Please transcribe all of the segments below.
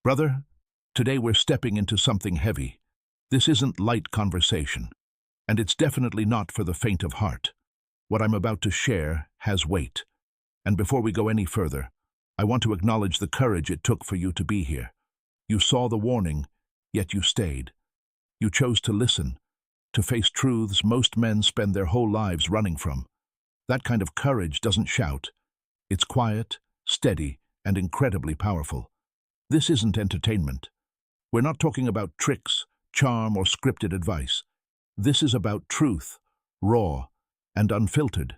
Brother, today we're stepping into something heavy. This isn't light conversation, and it's definitely not for the faint of heart. What I'm about to share has weight. And before we go any further, I want to acknowledge the courage it took for you to be here. You saw the warning, yet you stayed. You chose to listen, to face truths most men spend their whole lives running from. That kind of courage doesn't shout. It's quiet, steady, and incredibly powerful. This isn't entertainment. We're not talking about tricks, charm, or scripted advice. This is about truth, raw and unfiltered.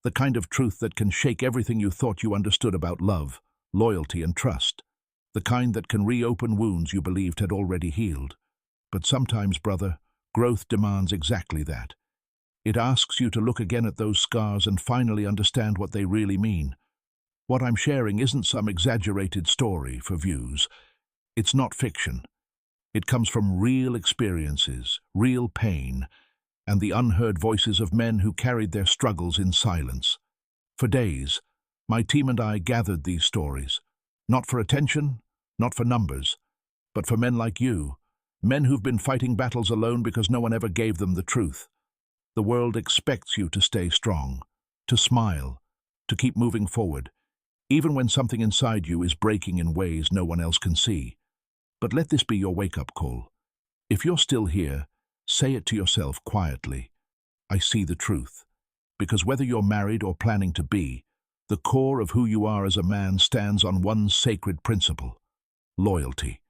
The kind of truth that can shake everything you thought you understood about love, loyalty, and trust. The kind that can reopen wounds you believed had already healed. But sometimes, brother, growth demands exactly that. It asks you to look again at those scars and finally understand what they really mean. What I'm sharing isn't some exaggerated story for views. It's not fiction. It comes from real experiences, real pain, and the unheard voices of men who carried their struggles in silence. For days, my team and I gathered these stories, not for attention, not for numbers, but for men like you, men who've been fighting battles alone because no one ever gave them the truth. The world expects you to stay strong, to smile, to keep moving forward, even when something inside you is breaking in ways no one else can see. But let this be your wake-up call. If you're still here, say it to yourself quietly. I see the truth. Because whether you're married or planning to be, the core of who you are as a man stands on one sacred principle: loyalty.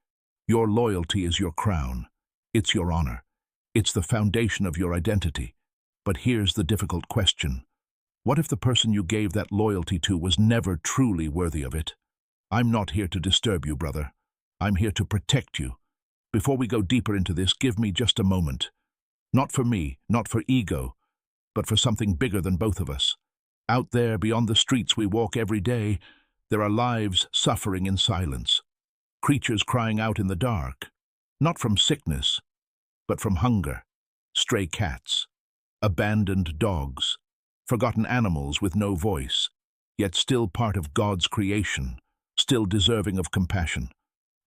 Your loyalty is your crown. It's your honor. It's the foundation of your identity. But here's the difficult question. What if the person you gave that loyalty to was never truly worthy of it? I'm not here to disturb you, brother. I'm here to protect you. Before we go deeper into this, give me just a moment. Not for me, not for ego, but for something bigger than both of us. Out there, beyond the streets we walk every day, there are lives suffering in silence. Creatures crying out in the dark, not from sickness, but from hunger. Stray cats, abandoned dogs, forgotten animals with no voice, yet still part of God's creation, still deserving of compassion.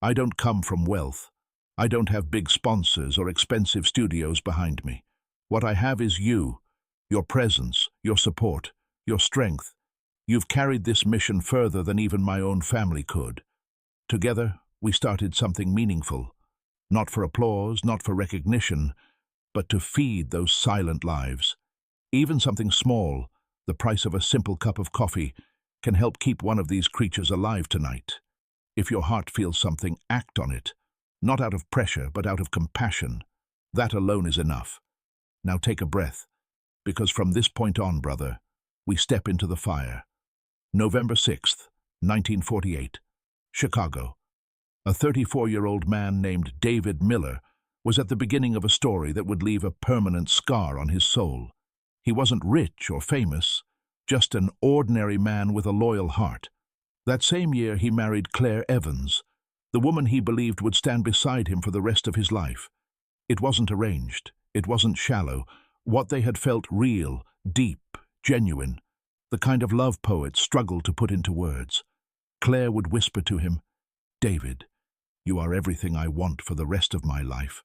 I don't come from wealth. I don't have big sponsors or expensive studios behind me. What I have is you, your presence, your support, your strength. You've carried this mission further than even my own family could. Together, we started something meaningful, not for applause, not for recognition, but to feed those silent lives. Even something small, the price of a simple cup of coffee, can help keep one of these creatures alive tonight. If your heart feels something, act on it. Not out of pressure, but out of compassion. That alone is enough. Now take a breath, because from this point on, brother, we step into the fire. November 6th, 1948, Chicago. A 34-year-old man named David Miller was at the beginning of a story that would leave a permanent scar on his soul. He wasn't rich or famous, just an ordinary man with a loyal heart. That same year he married Claire Evans, the woman he believed would stand beside him for the rest of his life. It wasn't arranged. It wasn't shallow. What they had felt real, deep, genuine, the kind of love poets struggle to put into words. Claire would whisper to him, "David, you are everything I want for the rest of my life."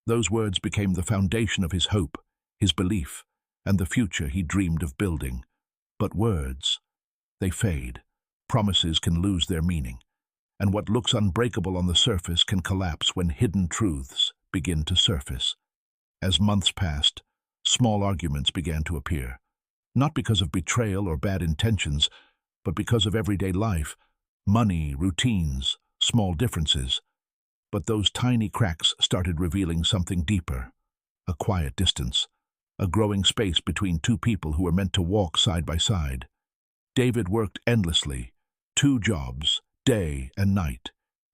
Those words became the foundation of his hope, his belief, and the future he dreamed of building. But words, they fade. Promises can lose their meaning. And what looks unbreakable on the surface can collapse when hidden truths begin to surface. As months passed, small arguments began to appear. Not because of betrayal or bad intentions, but because of everyday life, money, routines, small differences. But those tiny cracks started revealing something deeper, a quiet distance, a growing space between two people who were meant to walk side by side. David worked endlessly, 2 jobs, day and night.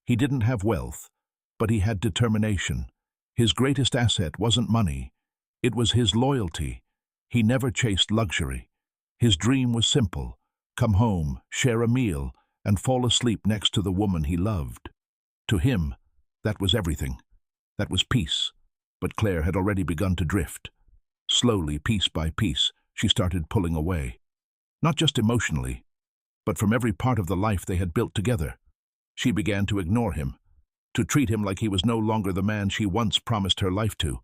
He didn't have wealth, but he had determination. His greatest asset wasn't money. It was his loyalty. He never chased luxury. His dream was simple: come home, share a meal, and fall asleep next to the woman he loved. To him, that was everything. That was peace. But Claire had already begun to drift. Slowly, piece by piece, she started pulling away. Not just emotionally, but from every part of the life they had built together. She began to ignore him, to treat him like he was no longer the man she once promised her life to.